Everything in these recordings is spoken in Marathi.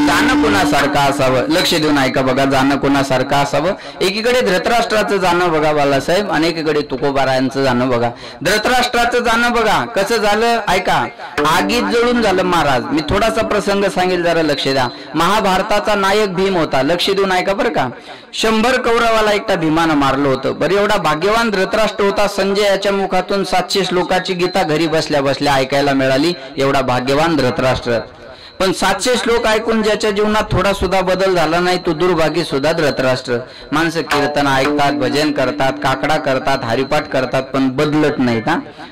जाणं कोणासारखं असावं, लक्ष देऊन ऐका बघा, जाणं कोणासारखं असावं. एकीकडे धृतराष्ट्राचं जाणं बघा बाळासाहेब, आणि एकीकडे तुकोबारायांचं जाणं बघा. धृतराष्ट्राचं जाणं बघा कसं झालं ऐका. आगीत जळून झालं महाराज. मी थोडासा प्रसंग सांगेल, जरा लक्ष द्या. महाभारताचा नायक भीम होता, लक्ष देऊन ऐका बरं का. 100 कौरवाला एकटा भीमानं मारलं होतं. बरं एवढा भाग्यवान धृतराष्ट्र होता, संजय याच्या मुखातून 700 श्लोकाची गीता घरी बसल्या बसल्या ऐकायला मिळाली. एवढा भाग्यवान धृतराष्ट्र. पण 700 श्लोक ऐकून ज्याच्या जीवनात थोडा सुद्धा बदल झाला नाही तो दुर्भागी सुद्धा धृतराष्ट्र. माणसं कीर्तन ऐकतात, भजन करतात, काकडा करतात, हरिपाठ करतात, पण बदलत नाहीत.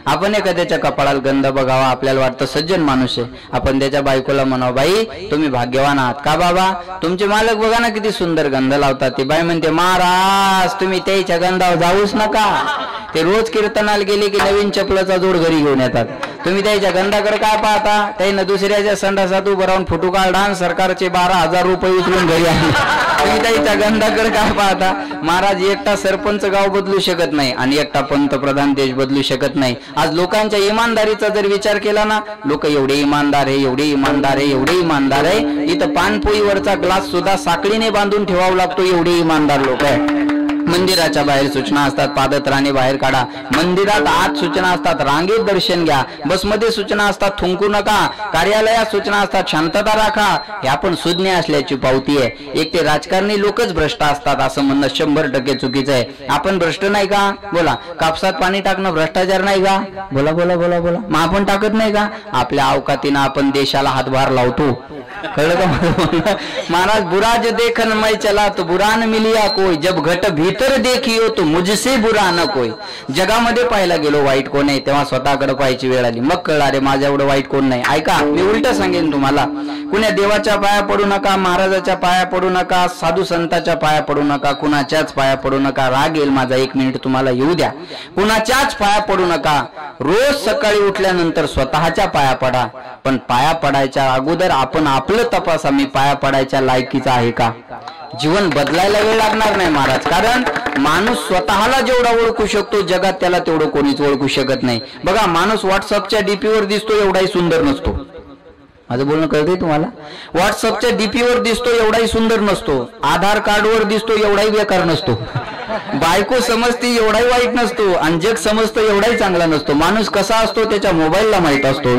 आपण एखाद्याच्या कपाळाला गंध बघावा, आपल्याला वाटतं सज्जन माणूस आहे, आपण त्याच्या बायकोला म्हणावं बाई तुम्ही भाग्यवान आहात. का बाबा? तुमचे मालक बघा ना किती सुंदर गंध लावतात. ती बाई म्हणते महाराज तुम्ही त्याच्या गंधावर जाऊच नका. ते रोज कीर्तनाला गेले की नवीन चपलाचा जोड घरी घेऊन येतात. तुम्ही त्याच्या गंधाकडे काय पाहता? त्यानं दुसऱ्याच्या संडासात उभं राहून फोटो काढा, सरकारचे 12,000 रुपये उचलून घरी आणले. तुम्ही त्याच्या गंधाकडे काय पाहता? महाराज एकटा सरपंच गाव बदलू शकत नाही आणि एकटा पंतप्रधान देश बदलू शकत नाही. आज लोकांच्या इमानदारीचा जर विचार केला ना, लोक एवढे इमानदार आहे, एवढे इमानदार आहे, एवढे इमानदार आहे, इथं पानपोईवरचा ग्लास सुद्धा साखळीने बांधून ठेवावा लागतो, एवढे इमानदार लोक आहे. मंदिराच्या बाहेर सूचना असतात, पादत्राणे बाहेर काढा. मंदिरात आत सूचना असतात, रांगेत दर्शन घ्या. बसमध्ये सूचना असतात, थुंकू नका. कार्यालयात सूचना असतात, शांतता राखा. हे आपण सुज्ञ असल्याची पावती आहे. एक ते राजकारणी लोकच भ्रष्ट असतात असं म्हणणं 100% चुकीचं आहे. आपण भ्रष्ट नाही का? बोला. कापसात पाणी टाकणं भ्रष्टाचार नाही का? बोला बोला बोला बोला. मग आपण टाकत नाही का? आपल्या अवकातीनं आपण देशाला हातभार लावतो. कळलं का? महाराज बुरा जो देखन मैं चला तो बुरा न मिलिया कोई, जब घट भीतर देखियो तो मुझसे बुरा न कोई. जगामध्ये पाहायला गेलो वाईट कोण आहे, तेव्हा स्वतःकडे पाहायची वेळ आली, मग कळलं अरे माझ्या एवढं वाईट कोण नाही. ऐका मी उलट सांगेन तुम्हाला. कुण्या देवाच्या पाया पडू नका, महाराजाच्या पाया पडू नका, साधू संताच्या पाया पडू नका, कुणाच्याच पाया पडू नका. राग येईल माझा, 1 मिनिट तुम्हाला येऊ द्या. कुणाच्याच पाया पडू नका. रोज सकाळी उठल्यानंतर स्वतःच्या पाया पडा, पण पाया पडायच्या अगोदर आपण आपलं तपासा, मी पाया पडायच्या लायकीचा आहे का? जीवन बदलायला वेळ लागणार नाही महाराज, कारण माणूस स्वतःला जेवढा ओळखू शकतो जगात त्याला तेवढं कोणीच ओळखू शकत नाही. बघा माणूस व्हॉट्सअपच्या डीपीवर दिसतो एवढाही सुंदर नसतो. माझं बोलणं कळतंय तुम्हाला? व्हॉट्सअपच्या डीपीवर दिसतो एवढाही सुंदर नसतो. आधार कार्डवर दिसतो एवढाही बेकार नसतो. बायको समजते एवढाही वाईट नसतो, आणि जग समजतो एवढाही चांगला नसतो. माणूस कसा असतो त्याच्या मोबाईलला माहित असतो.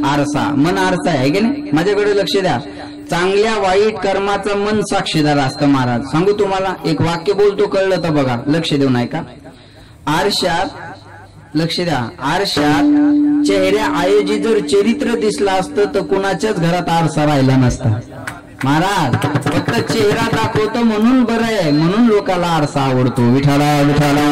आरसा, मन आरसा आहे की नाही? माझ्याकडे लक्ष द्या. चांगल्या वाईट कर्माचं मन साक्षीदार असतं महाराज. सांगू तुम्हाला एक वाक्य बोलतो, कळलं तर बघा, लक्ष देऊन ऐका. आरशात, लक्ष द्या, आरशात चेहऱ्या आयोजी जर चरित्र दिसलं असतं तर कुणाच्याच घरात आरसा राहिला नसता महाराज. फक्त चेहरा दाखवतो म्हणून बरं आहे, म्हणून लोकांना आरसा आवडतो. विठाला विठाला.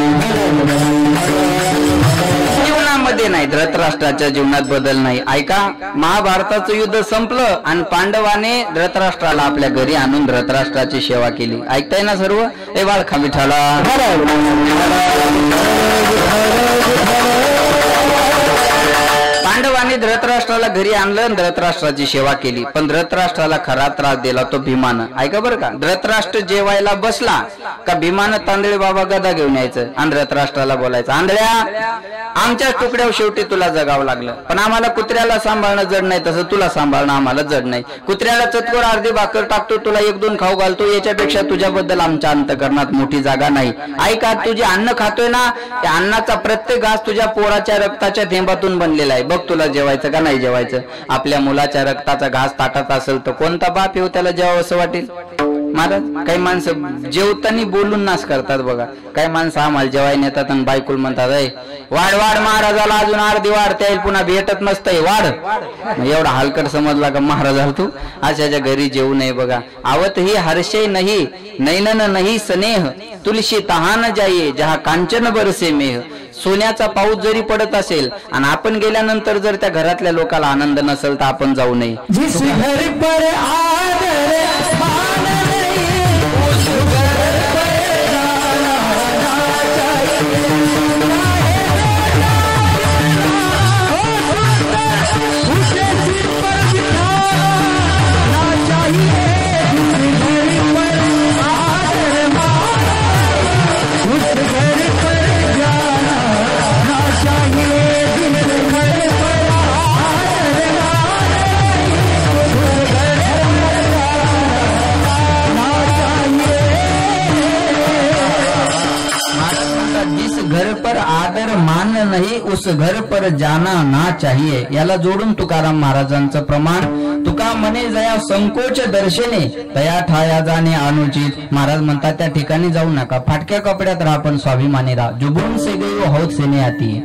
जीवनामध्ये नाही, धृतराष्ट्राच्या जीवनात बदल नाही. ऐका, महाभारताचं युद्ध संपलं आणि पांडवाने धृतराष्ट्राला आपल्या घरी आणून धृतराष्ट्राची सेवा केली. ऐकताय ना सर्व? हे बाळखा विठाला. पांडवाने राजाने धृतराष्ट्राला घरी आणलं आणि धृतराष्ट्राची सेवा केली, पण धृतराष्ट्राला खरा त्रास दिला तो भीमानं. ऐका बरं का, धृतराष्ट्र जेवायला बसला का भीमानं तांदळे बाबा गदा घेऊन यायचं आणि धृतराष्ट्राला बोलायचं, आंधळ्या आमच्या तुकड्यावर शेवटी तुला जगावं लागलं, पण आम्हाला कुत्र्याला सांभाळणं जड नाही तसं तुला सांभाळणं आम्हाला जड नाही. कुत्र्याला चतकोर अर्धी भाकर टाकतो, तुला एक दोन खाऊ घालतो, याच्यापेक्षा तुझ्याबद्दल आमच्या अंतकरणात मोठी जागा नाही. ऐका, तुझे अन्न खातोय ना, त्या अन्नाचा प्रत्येक घास तुझ्या पोराच्या रक्ताच्या थेंबातून बनलेला आहे. बघ तुला जेवायचं का नाही जेवायचं. आपल्या मुलाच्या रक्ताचा घास ताटात असेल तर कोणता बाप येऊ त्याला जेवावं असं वाटेल. महाराज काही माणसं जेवताना बोलून नाश करतात बघा. काही माणसं आम्हाला जेवायला येतात आणि बायकुल म्हणतात, वाढ वाढ महाराजाला अजून अर्धी वाढ, त्या पुन्हा भेटत नसतंय वाढ. एवढा हलकट समजला का महाराजाला तू. अशाच्या घरी जेवू नये बघा. आवत ही हर्षे नाही नैनन नाही स्नेह, तुलसी तहान जाये जहा कांचन बरसे मेह. सोन्याचा पाऊस जरी पडत असेल आणि आपण गेल्यानंतर जर त्या घरातल्या लोकांना आनंद नसेल तर आपण जाऊ नये. घर पर आदर मान नाही उस घर पर जाना ना चाहिए. याला जोडून तुकाराम महाराजांचं प्रमाण. तुका म्हणे जया संकोच दर्शने तया ठाया जाणे अनुचित. महाराज म्हणतात त्या ठिकाणी जाऊ नका, फाटक्या कपड्यात राहा पण स्वाभिमानी राहा. जुबून से गई वो हौद से नहीं आती है.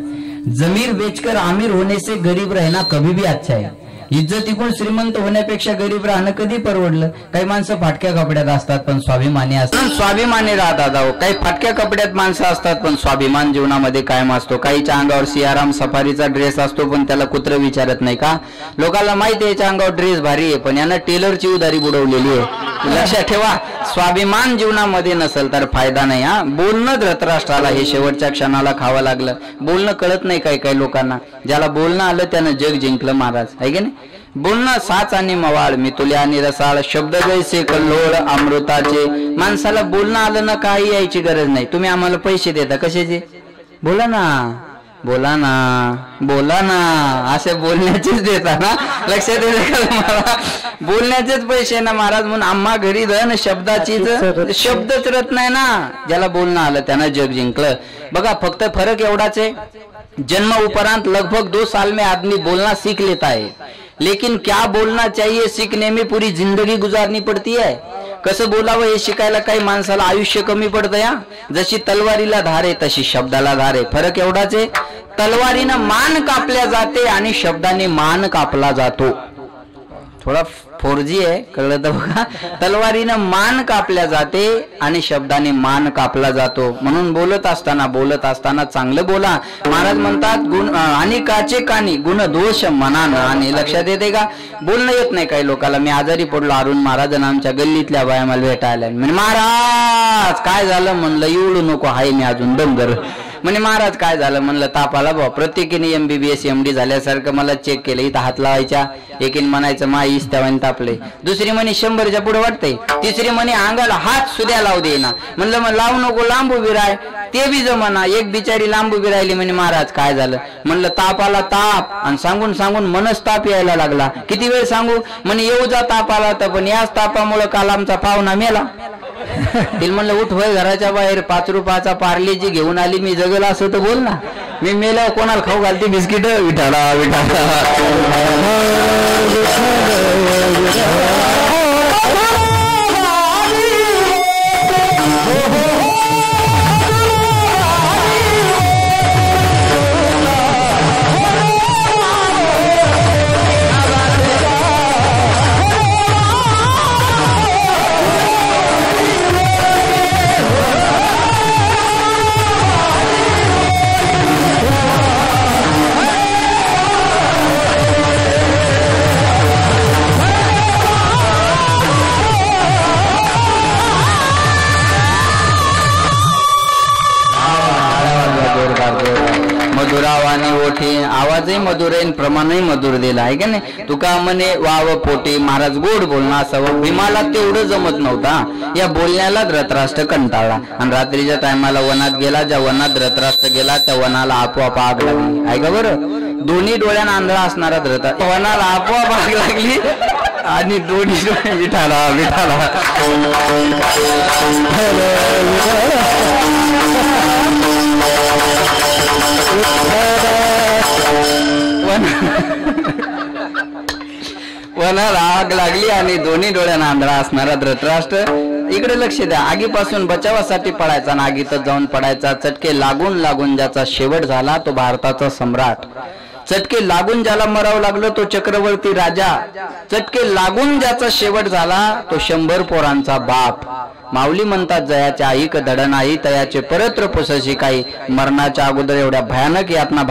जमीर बेचकर आमिर होने से गरीब रहना कभी भी अच्छा है. इज्जतीकडून श्रीमंत होण्यापेक्षा गरीब राहणं कधी परवडलं. काही माणसं फाटक्या कपड्यात असतात पण स्वाभिमानी असतात, स्वाभिमानी राहतात. काही फाटक्या कपड्यात माणसं असतात पण स्वाभिमान जीवनामध्ये कायम असतो. काहीच्या अंगावर सियाराम सफारीचा ड्रेस असतो पण त्याला कुत्र विचारत नाही का. लोकांना माहिती आहे याच्या अंगावर ड्रेस भारी आहे पण यानं टेलरची उधारी बुडवलेली आहे. लक्षात ठेवा, स्वाभिमान जीवनामध्ये नसेल तर फायदा नाही. हा बोलणं धृतराष्ट्राला हे शेवटच्या क्षणाला खावं लागलं. बोलणं कळत नाही काही काही लोकांना. ज्याला बोलणं आलं त्यानं जग जिंकलं महाराज, आहे की नाही. बोलणं साच आणि मवाळ मितुल्या आणि रसाळ शब्द जैसे कल्लोळ अमृताचे. माणसाला बोलणं आलं ना काही यायची गरज नाही. तुम्ही आम्हाला पैसे देता कशाचे, बोला ना बोला ना बोला ना असे बोलण्याचेच देता ना. लक्षात येते का मला, बोलण्याचेच पैसे ना महाराज. म्हणून आम्हा घरी धन शब्दाचीच, शब्दच रत्न आहे ना. ज्याला बोलणं आलं त्यानं जग जिंकलं. बघा फक्त फरक एवढाच आहे, जन्म उपरांत लगभग 2 साल में आदमी बोलना सीख लेता है, लेकिन क्या बोलना चाहिए सीखने में पूरी जिंदगी गुजारनी पड़ती है. कसं बोलावं हे शिकायला काही माणसाला आयुष्य कमी पडतं. या जशी तलवारीला धार आहे तशी शब्दाला धार आहे. फरक एवढाच आहे, तलवारीनं मान कापल्या जाते आणि शब्दाने मान कापला जातो. थोडा 4G आहे कळलं तर बघा. तलवारीनं मान कापल्या जाते आणि शब्दाने मान कापला जातो. म्हणून बोलत असताना चांगलं बोला. महाराज म्हणतात गुण आणि काचे कानी गुण दोष मनानं. आणि लक्षात येते का, बोलणं येत नाही काही लोकांना. मी आजारी पडलो, अरुण महाराजांना आमच्या गल्लीतल्या बाया मला भेटायला. म्हणजे महाराज काय झालं म्हणलं, एवढू नको हाय मी अजून डंगर. म्हणे महाराज काय झालं म्हणलं, ताप आला भाऊ. प्रत्येकीने MBBS MD झाल्यासारखं मला चेक केलं. इथं हात लावायच्या, एकीने म्हणायचं माई इस्त्यावाने तापले, दुसरी म्हणे 100च्या पुढे वाटतंय, तिसरी म्हणे अंगाला हात सुद्या लावू दे ना. म्हणलं मग लावू नको, लांब उभी राय. ते बी जमाना. एक बिचारी लांब उभी राहिली. म्हणे महाराज काय झालं म्हणलं, ताप आला ताप. आणि सांगून सांगून मनच ताप यायला लागला. किती वेळ सांगू म्हणे, येऊ जा ताप आला तर, पण याच तापामुळे काल आमचा पाहुणा मेला. तिला म्हणलं उठ होय घराच्या बाहेर, 5 रुपयाचा पार्लेजी घेऊन आली मी, जगल असं तर बोल ना. मी मेल्यावर कोणाला खाऊ घालते बिस्किट. विठाला विठाला ओळखे आवाजही मधुर आहे प्रमाणही मधुर दिला आहे का नाही तुका म्हणे वाव पोटे महाराज गोड बोलणं असावं भीमाला तेवढं जमत नव्हता या बोलण्याला धृतराष्ट्र कंटाळला आणि रात्रीच्या टायमाला वनात गेला ज्या वनात धृतराष्ट्र गेला त्या वनाला आपोआप आग लागली ऐका बरं दोन्ही डोळ्यांना आंधळा असणारा धृतराष्ट्र वनाला आपोआप आग लागली आणि दोन्ही डोळे विठाला विठाला वनाला आग लागली आणि दोन्ही डोळ्यांना आंधळा असणारा धृतराष्ट्र इकडे लक्ष द्या आगीपासून बचावासाठी पडायचा आणि आगीतच जाऊन पडायचा चटके लागून लागून ज्याचा शेवट झाला तो भारताचा सम्राट चटके लागून ज्याला मरावं लागलं तो चक्रवर्ती राजा चटके लागून ज्याचा शेवट झाला तो 100 पोरांचा बाप माऊली म्हणतात जयाच्या ऐक धड नाही तयाचे परत्र पुसशी काही मरणाच्या अगोदर एवढ्या भयानक यातना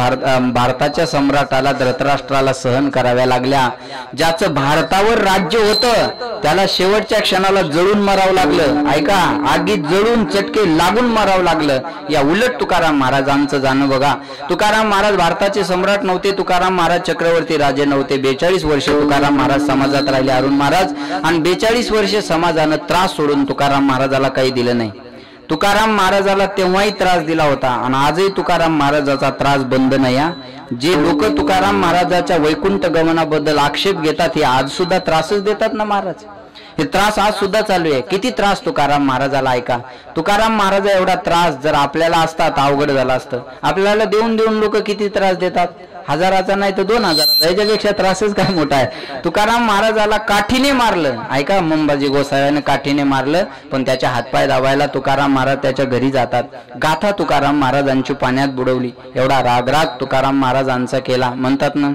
भारताच्या सम्राटाला धृतराष्ट्राला सहन कराव्या लागल्या ज्याचं भारतावर राज्य होतं त्याला शेवटच्या क्षणाला जळून मरावं लागलं ऐका आगीत जळून चटके लागून मरावं लागलं या उलट तुकाराम महाराजांचं जाणं बघा तुकाराम महाराज भारताचे सम्राट नव्हते तुकाराम महाराज चक्रवर्ती राजे नव्हते 42 वर्षे तुकाराम महाराज समाजात राहिले अरुण महाराज आणि 42 वर्षे समाजानं त्रास सोडून तुकाराम महाराजाला काही दिलं नाही तुकाराम महाराजाला तेव्हाही त्रास दिला होता आणि आजही तुकाराम महाराजाचा त्रास बंद नाही जे लोक तुकाराम महाराजाच्या वैकुंठ गमनाबद्दल आक्षेप घेतात हे आज सुद्धा त्रासच देतात ना महाराज हे त्रास आज सुद्धा चालू आहे किती त्रास तुकाराम महाराजाला ऐका तुकाराम महाराज एवढा त्रास जर आपल्याला असता तर अवघड झाला असतं आपल्याला देऊन देऊन लोक किती त्रास देतात हजाराचा नाही तर 2000 याच्यापेक्षा त्रासच काय मोठा आहे तुकाराम महाराजाला काठीने मारलं ऐका मंबाजी गोसाव्याने काठीने मारलं पण त्याच्या हातपाय दाबायला तुकाराम महाराज त्याच्या घरी जातात गाथा तुकाराम महाराजांची पाण्यात बुडवली एवढा रागराग तुकाराम महाराजांचा केला म्हणतात ना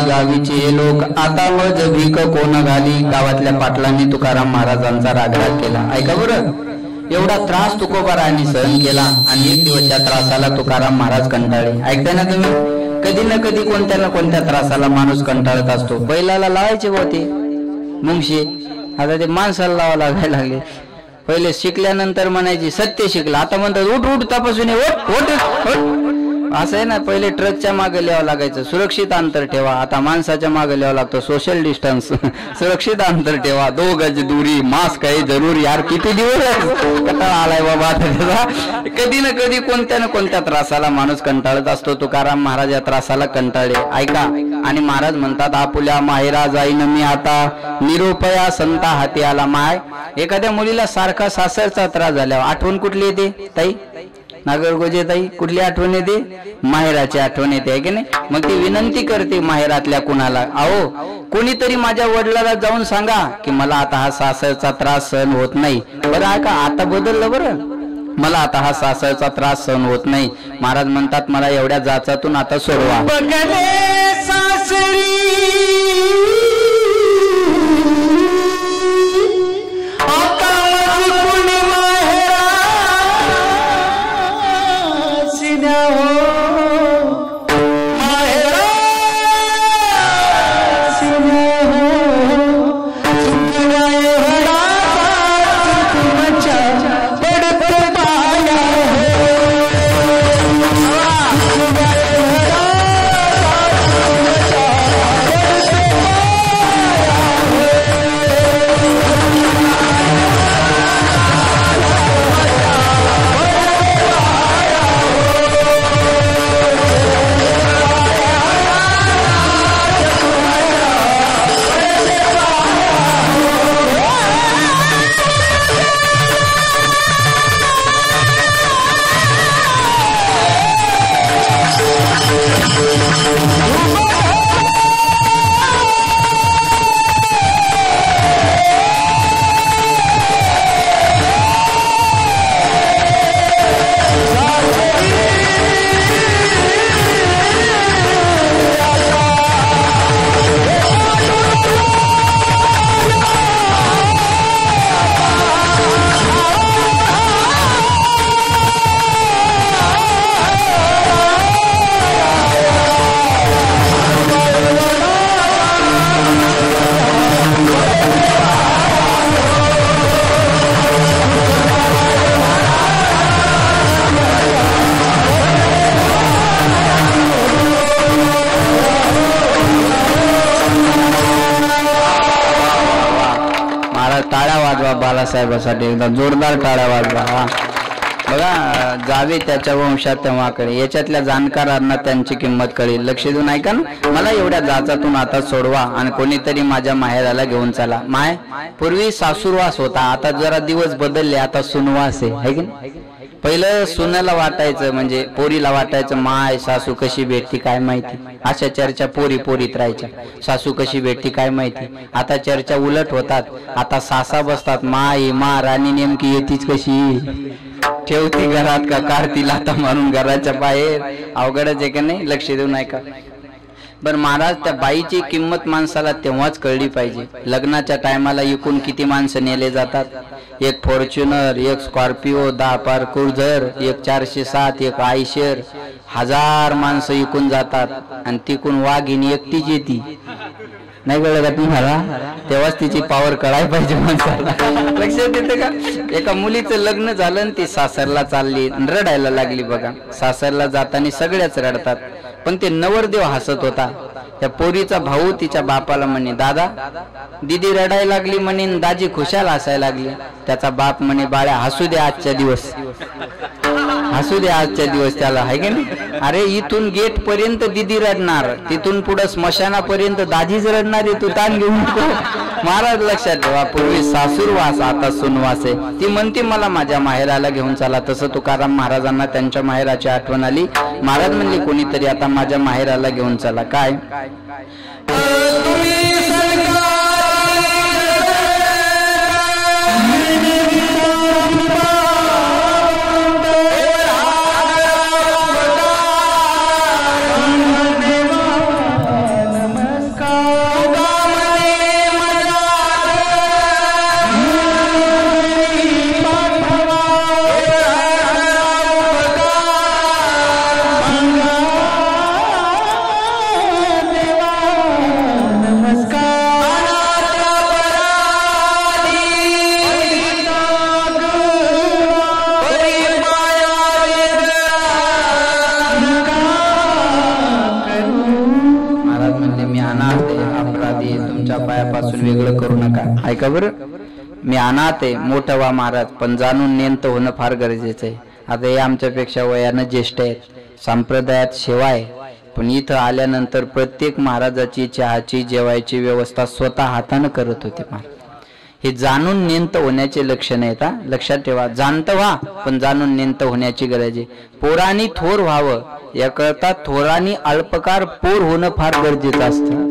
गावीचे लोक आता मज भीक कोण घाली गावातल्या पाटलांनी तुकाराम महाराजांचा रागराग केला ऐका बरं एवढा त्रास तुकोबारायांनी सहन केला आणि एक दिवस त्या त्रासाला तुकाराम महाराज कंटाळले. ऐकताय ना तुम्ही? कधी ना कधी कोणत्या ना कोणत्या त्रासाला माणूस कंटाळत असतो. बैलाला लावायचे होते मुंगशी, आता ते माणसाला लावा लागायला लागले. पहिले शिकल्यानंतर म्हणायची सत्य शिकला, आता म्हणतात उठ उठ तपासून असं आहे ना. पहिले ट्रकच्या मागे लिहावं लागायचं सुरक्षित अंतर ठेवा, आता माणसाच्या मागे लिहावं लागतं सोशल डिस्टन्स, सुरक्षित अंतर ठेवा, 2 गज दुरी, मास्क आहे जरूर. यार किती दिवस कंटाळा आलाय बाबा त्याचा. कधी ना कधी कोणत्या ना कोणत्या त्रासाला माणूस कंटाळत असतो. तुकाराम महाराज या त्रासाला कंटाळले. ऐका, आणि महाराज म्हणतात आपुल्या माहेरा जाईन मी आता, निरोपया संता हाती आला. माय एखाद्या मुलीला सारखा सासरचा त्रास झाल्यावर आठवण कुठली येते ताई? नागरगोजे ताई, कुठली आठवण येते? माहेराची आठवण येते, आहे की नाही? मग ती विनंती करते माहेरातल्या कुणाला, अहो कोणीतरी माझ्या वडिलाला जाऊन सांगा की मला आता हा सासरचा त्रास सहन होत नाही. बरं ऐका, आता बदललं बरं, मला आता हा सासरचा त्रास सहन होत नाही. महाराज म्हणतात मला एवढ्या जाचातून आता सोडवा. टाळ्या वाजवा बाळासाहेबांसाठी, एकदा जोरदार टाळ्या वाजवा. बघा, जावे त्याच्या वंशात तेव्हाकडे, याच्यातल्या जाणकारांना त्यांची किंमत कळेल. लक्ष देऊन ऐका ना. मला एवढ्या जाचातून आता सोडवा आणि कोणीतरी माझ्या माहेराला घेऊन चला. माय पूर्वी सासूरवास होता, आता जरा दिवस बदलले, आता सुनवास आहे की नाही? पहिलं सुनेला वाटायचं म्हणजे पोरीला वाटायचं माय सासू कशी भेटती काय माहिती, अशा चर्चा पोरी पोरीत राहायच्या. सासू कशी भेटती काय माहिती. आता चर्चा उलट होतात, आता सासा बसतात, माय मा राणी नेमकी येतीच कशी, ठेवती घरात का काढती लाथा मारून घराच्या बाहेर. अवघडच आहे का नाही? लक्ष देऊन ऐका. बर महाराज, त्या बाईची किंमत माणसाला तेव्हाच कळली पाहिजे. लग्नाच्या टायमाला इकून किती माणसं नेले जातात. एक फॉर्च्युनर, एक स्कॉर्पिओ, 10 पार क्रुझर, एक 407, एक आयशर, 1000 माणसं इकून जातात आणि तिकून वाघिणी एकटीच येते. नाही कळलं का तुम्हाला? तेव्हाच तिची पावर कळायला पाहिजे माणसाला. लक्षात येतं का? एका मुलीचं लग्न झालं आणि ती सासरला चालली, रडायला लागली. बघा, सासरला जाताना सगळ्याच रडतात, पण ते नवरदेव हसत होता. त्या पोरीचा भाऊ तिच्या बापाला म्हणे, दादा दीदी रडायला लागली म्हणे, दाजी खुशाल हसायला लागली. त्याचा बाप म्हणे, बाळ्या हसू दे आजच्या दिवस, हसू दे आजच्या दिवस त्याला, आहे की नाही? अरे इथून गेट पर्यंत दीदी रडणार, तिथून पुढे स्मशानापर्यंत दाजीच रडणार आहे, तू ताण घेऊन. महाराज लक्षात ठेवा, पूर्वी सासूरवास आता सुनवास आहे. ती म्हणते मला माझ्या माहेराला घेऊन चला. तसं तुकाराम महाराजांना त्यांच्या माहेराची आठवण आली. महाराज म्हणले कोणीतरी आता माझ्या माहेराला घेऊन चला. काय ऐका बरं, मी अनाथ आहे, मोठं व्हा महाराज, पण जाणून नेंत होणं फार गरजेचं आहे. आता हे आमच्यापेक्षा वयानं ज्येष्ठ आहेत, संप्रदायात सेवा आहे, पण इथं आल्यानंतर प्रत्येक महाराजाची चहाची जेवायची व्यवस्था स्वतः हातानं करत होते महाराज. हे जाणून नेंत होण्याचे लक्षण आहेत. लक्षात ठेवा, जाणतं व्हा पण जाणून नेंत होण्याची गरज आहे. पोरांनी थोर व्हावं याकरता थोरांनी अल्पकार पोर होणं फार गरजेचं असतं.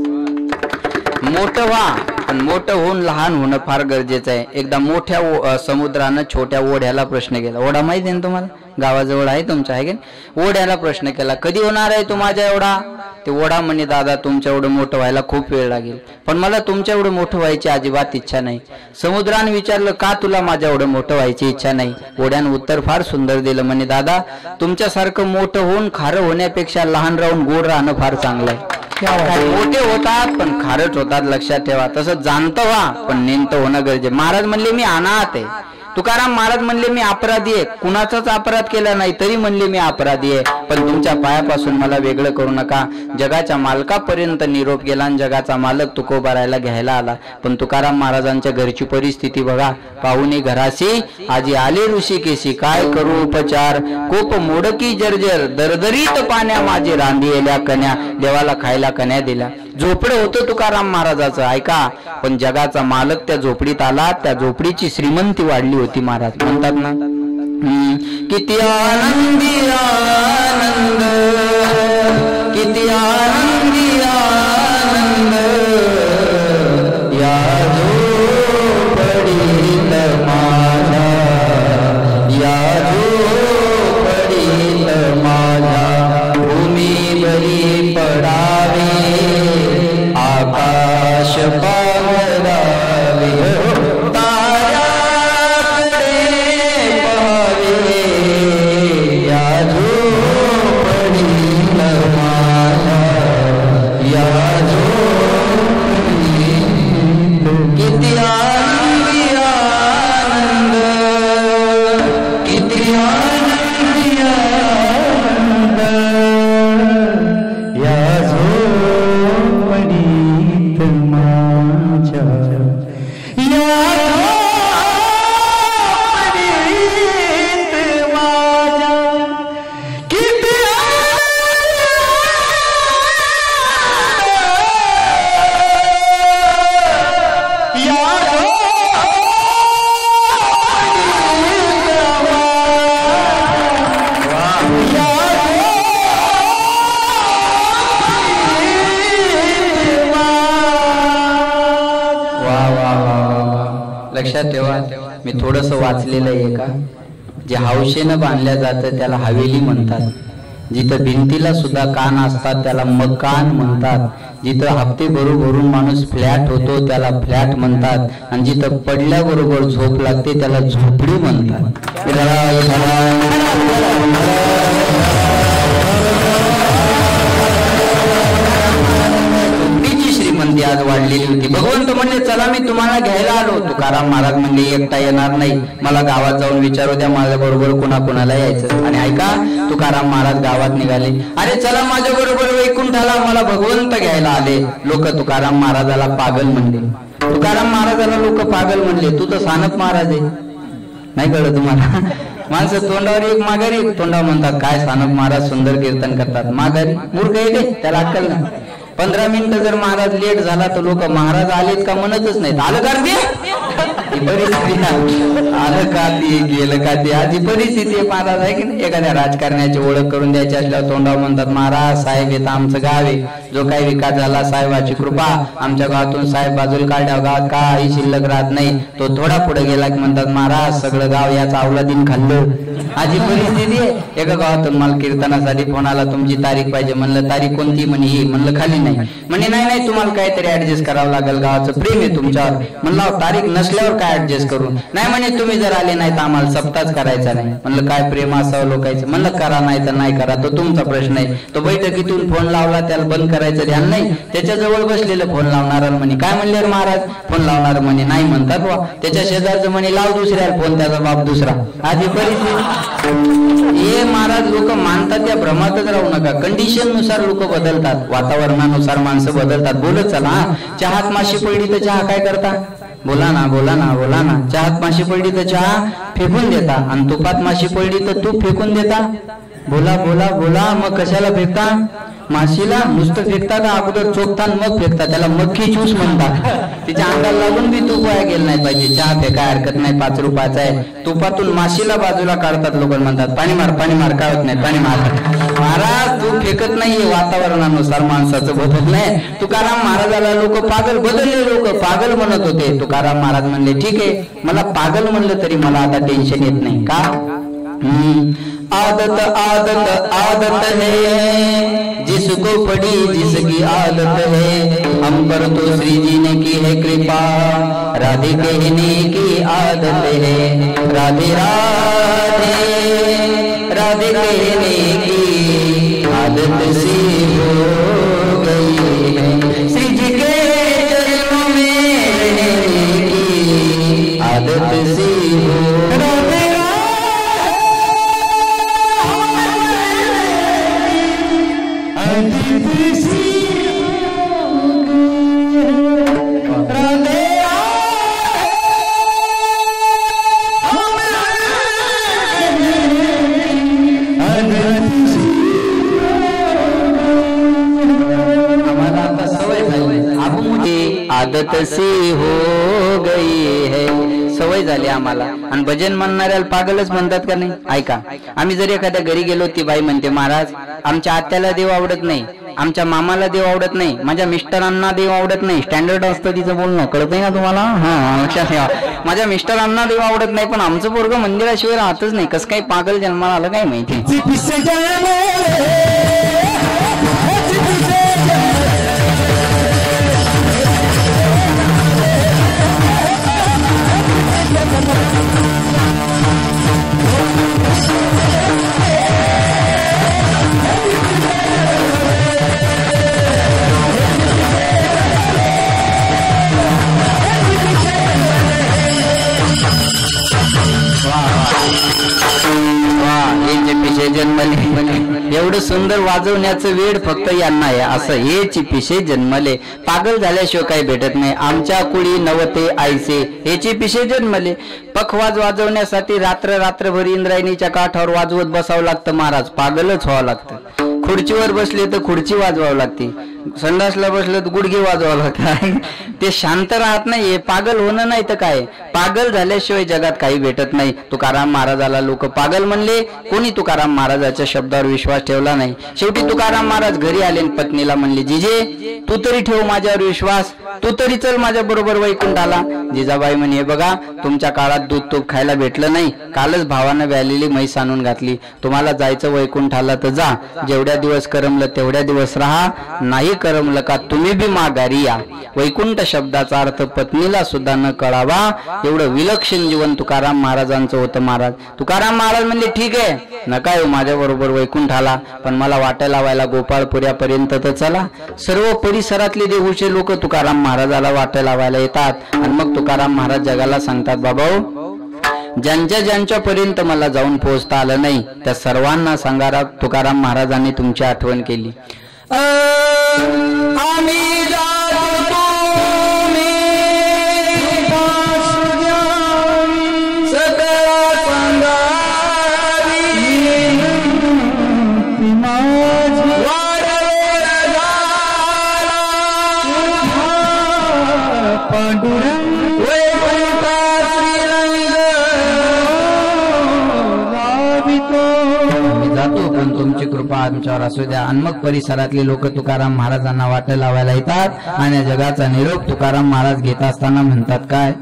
मोठं व्हा पण मोठं होऊन लहान होणं फार गरजेचं आहे. एकदा मोठ्या समुद्रानं छोट्या ओढ्याला प्रश्न केला. ओढा माहिती आहे ना तुम्हाला, गावाजवळ आहे तुमच्या, आहे की? ओढ्याला प्रश्न केला, कधी होणार आहे तू माझ्या एवढा? ते ओढा म्हणे, दादा तुमच्या एवढं मोठं व्हायला खूप वेळ लागेल, पण मला तुमच्या एवढं मोठं व्हायची अजिबात इच्छा नाही. समुद्राने विचारलं, का तुला माझ्या एवढं मोठं व्हायची इच्छा नाही? ओढ्यानं उत्तर फार सुंदर दिलं, म्हणे दादा तुमच्यासारखं मोठं होऊन खारं होण्यापेक्षा लहान राहून गोड राहणं फार चांगलं आहे. मोठे होतात पण खारट होतात, लक्षात ठेवा. तसं जाणतं व्हा पण नेमतं होणं गरजेचं. महाराज म्हणले मी अनाथ आहे. तुकाराम महाराज म्हणले मी अपराधी आहे, कुणाचाच अपराध केला नाही तरी म्हणले मी अपराधी आहे, पण तुमच्या पायापासून मला वेगळं करू नका. जगाच्या मालकापर्यंत निरोप गेला आणि जगाचा मालक तुकोबारायला घ्यायला आला. पण तुकाराम महाराजांच्या घरची परिस्थिती बघा, पाहुणे घराशी आजी आले ऋषिकेशी, काय करू उपचार, कोप मोडकी जर्जर, दरदरीत पाण्या माझे रांधिलेल्या कन्या, देवाला खायला कन्या दिल्या. झोपडं होतं तुकाराम महाराजाचं, ऐका, पण जगाचा मालक त्या झोपडीत आला, त्या झोपडीची श्रीमंती वाढली होती. महाराज म्हणतात ना, किती आनंदी आनंद, किती आनंदी आनंद, या झोपडीत माझ्या, या झोपडीत माझ्या, भूमी बरी पडावे, आकाश पांघरावे, ताऱ्याकडे पाहावे, या झोपडीत माझ्या, या झोपडीत किती आनंदी आनंद, किती आनंदी आनंद, या झोपडीत माझ्या, या झोपडीत माझ्या, किती या लक्षात ठेवा. मी थोडस वाचलेलं आहे का, जे हौशेनं बांधल्या जातं त्याला हवेली म्हणतात. जिथं भिंतीला सुद्धा कान असतात त्याला मकान म्हणतात. जिथं हप्ते भरून माणूस फ्लॅट होतो त्याला फ्लॅट म्हणतात. आणि जिथं पडल्याबरोबर झोप लागते त्याला झोपडी म्हणतात. श्रीमंती आज वाढलेली होती. भगवंत म्हणले चला मी तुम्हाला घ्यायला आलो. तुकाराम महाराज म्हणले एकटा येणार नाही, मला गावात जाऊन विचारू द्या माझ्या बरोबर कुणाला यायचं. आणि ऐका, तुकाराम महाराज गावात निघाले. अरे चला माझ्या बरोबर वैकुंठाला, मला भगवंत घ्यायला आले. लोक तुकाराम महाराजाला पागल म्हणले. तुकाराम महाराजाला लोक पागल म्हणले, तू तर सानप महाराज आहे. नाही कळलं तुम्हाला? माणसं तोंडावर एक माघारी एक तोंडावर म्हणतात, काय सानप महाराज सुंदर कीर्तन करतात. माघारी मूर्ख आहे, त्याला अक्कल नाही. 15 मिनिटं जर महाराज लेट झाला तर लोक महाराज आलेत का म्हणतच नाहीत. आलं का ते, आलं का ते, गेलं का ते, आधी परिस्थिती आहे महाराज, आहे की नाही? एखाद्या राजकारण्याची ओळख करून द्यायची असल्यावर तोंडावर म्हणतात, महाराज साहेब येतं आमचं गाव आहे, जो काही विकास झाला साहेबाची कृपा, आमच्या गावातून साहेब बाजूला काढल्या, गावात काही शिल्लक राहत नाही. तो थोडा पुढे गेला की म्हणतात, महाराज सगळं गाव याचा अवलादीन खाल्लं. आधी परिस्थिती आहे. एका गावातून मला कीर्तनासाठी फोन आला, तुमची तारीख पाहिजे. म्हणलं तारीख कोणती? म्हणे ही. म्हणलं खाली नाही. म्हणे नाही तुम्हाला काहीतरी ऍडजस्ट करावं लागेल, गावाचं प्रेम आहे तुमच्यावर. म्हणलं तारीख नसल्यावर काय ऍडजस्ट करू? नाही म्हणे तुम्ही जर आले नाही तर आम्हाला सप्ताहच करायचा नाही. म्हणलं काय प्रेम असावं लोकांचं. म्हणलं करा नाही तर नाही करा, तो तुमचा प्रश्न आहे. तो बैठकीतून फोन लावला, त्याला बंद करायचं ध्यान नाही. त्याच्याजवळ बसलेलं फोन लावणार म्हणे काय म्हणले महाराज? फोन लावणार म्हणे नाही म्हणतात वा. त्याच्या शेजारचं म्हणे लाव दुसऱ्याला फोन, त्याचा बाप दुसरा. आधी परिस्थिती हे महाराज लोक मानतात त्या भ्रमातच राहू नका. कंडिशन नुसार लोक बदलतात, वातावरणानुसार माणसं बदलतात. बोलत चला. चहात माशी पडली तर चहा काय करता? बोला ना बोला ना बोला ना. चहात माशी पडली तर चहा फेकून देता आणि तुपात माशी पडली तर तूप फेकून देता. बोला बोला बोला. मग कशाला फेकता? माशीला नुसतं फेकता का अगोदर चोखता मग फेकता? त्याला मक्खी चूस म्हणतात. तिच्या अंगाला लागून बी तूप वाया गेलं नाही पाहिजे. चहा फेकाय हरकत नाही, 5 रुपयाचा आहे. तुपातून माशीला बाजूला काढतात लोक, म्हणतात पाणी मार पाणी मार, काढत नाही पाणी मार. महाराज तू फेकत नाहीये, वातावरणानुसार माणसाचं बदलत नाही. तुकाराम महाराजाला लोक पागल, बदलले लोक पागल म्हणत होते. तुकाराम महाराज म्हणले ठीक आहे, मला पागल म्हणलं तरी मला आता टेन्शन येत नाही. का? आदत आदत आदत है जिसको पड़ी जिसकी आदत है. हम पर तो श्री जी ने की है कृपा, राधे कहने की आदत है. राधे राधे राधे कहने की आदत सी हो गई है. श्री जी के चरणों में रहने की आदत सी हो. आदत सी हो गई है. सवय झाली आम्हाला. आणि भजन म्हणणाऱ्याला पागलच म्हणतात का नाही? ऐका, आम्ही जर एखाद्या घरी गेलो, ती बाई म्हणते महाराज आमच्या आत्याला देव आवडत नाही, आमच्या मामाला देव आवडत नाही, माझ्या मिस्टरांना देव आवडत नाही. स्टँडर्ड असतं तिचं बोलणं, कळत नाही ना तुम्हाला? हा, लक्षात ठेवा. माझ्या मिस्टरांना देव आवडत नाही, पण आमचं पोरगं मंदिराशिवाय राहतच नाही. कसं काही पागल जन्माला आलं काय माहिती. जन्मले एवढं सुंदर वाजवण्याचं वेळ फक्त यांना आहे. असं हे चिपिशे जन्मले. पागल झाल्याशिवाय काही भेटत नाही. आमच्या कुळी नवते आईसे हे चिपिशे जन्मले. पखवाज वाजवण्यासाठी रात्रभर इंद्रायणीच्या काठावर वाजवत बसावं लागतं. महाराज पागलच व्हावं लागतं. खुर्चीवर बसले तर खुर्ची वाजवावं लागते, संडासला बसलं तर गुडघे वाजवावं लागतं. ते शांत राहत नाही. पागल होणं नाही तर काय, पागल झाल्याशिवाय जगात काही भेटत नाही. तुकाराम महाराजाला लोक पागल म्हणले. कोणी तुकाराम महाराजाच्या शब्दावर विश्वास ठेवला नाही. शेवटी तुकाराम महाराज घरी आले आणि पत्नीला म्हणले, जिजे तू तरी ठेव माझ्यावर विश्वास, तू तरी चल माझ्या बरोबर वैकुंठाला. जिजाबाई म्हणे, बघा तुमच्या काळात दूध तूप खायला भेटलं नाही, कालच भावानं व्यालेली म्हैस आणून घातली. तुम्हाला जायचं वैकुंठाला तर जा, जेवढ्या दिवस करमलं तेवढ्या दिवस राहा, नाही करमलं का तुम्ही बी माघारी या. वैकुंठ शब्दाचा अर्थ पत्नीला सुद्धा न कळावा एवढं विलक्षण जीवन तुकाराम महाराजांचं होतं. महाराज तुकाराम महाराज म्हणले, ठीक आहे नका येऊ माझ्या बरोबर वैकुंठाला, पण मला वाट्या लावायला गोपाळपुऱ्यापर्यंत तर चला. सर्व परिसरातले देहूचे लोक तुकाराम महाराजाला वाट्या लावायला येतात आणि मग तुकाराम महाराज जगाला सांगतात, बाबाओ ज्यांच्या पर्यंत मला जाऊन पोहोचता आलं नाही त्या सर्वांना सांगा तुकाराम महाराजांनी तुमची आठवण केली. तुमची कृपा आमच्यावर असू द्या. आणि मग परिसरातले लोक तुकाराम महाराजांना वाट्या लावायला येतात आणि जगाचा निरोप तुकाराम महाराज घेत असताना म्हणतात काय,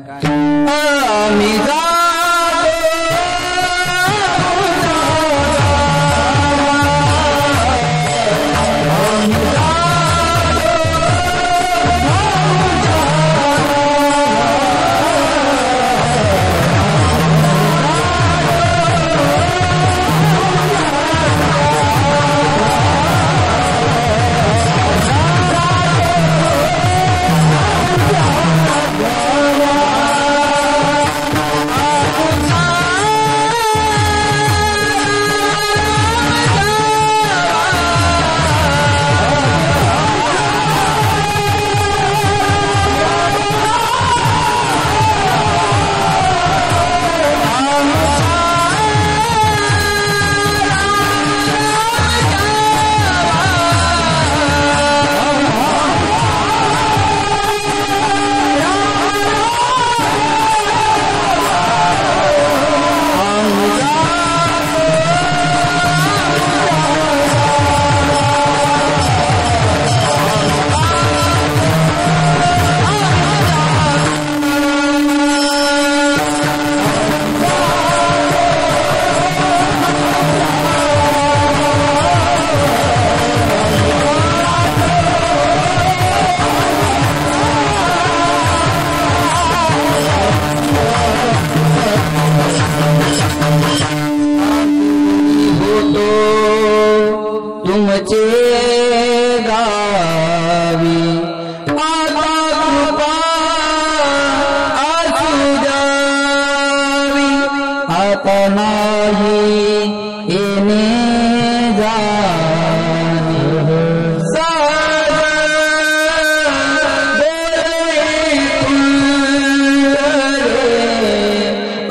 सकत नाही येणे जाणे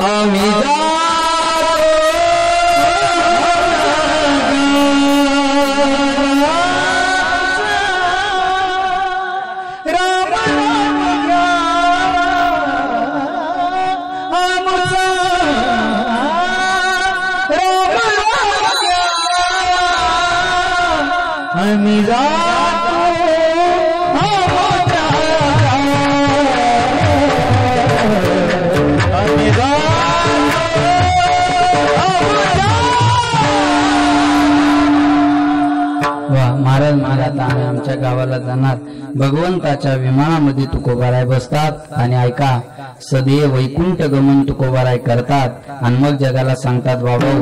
आम्ही आम्ही जातो आम्ही महाराज महाराज आम्ही आमच्या गावाला जाणार भगवंताच्या विमानामध्ये तुकोबाराय बसतात आणि ऐका सदैव वैकुंठ गमन तुकोबाराय करतात आणि मग जगाला सांगतात बाबा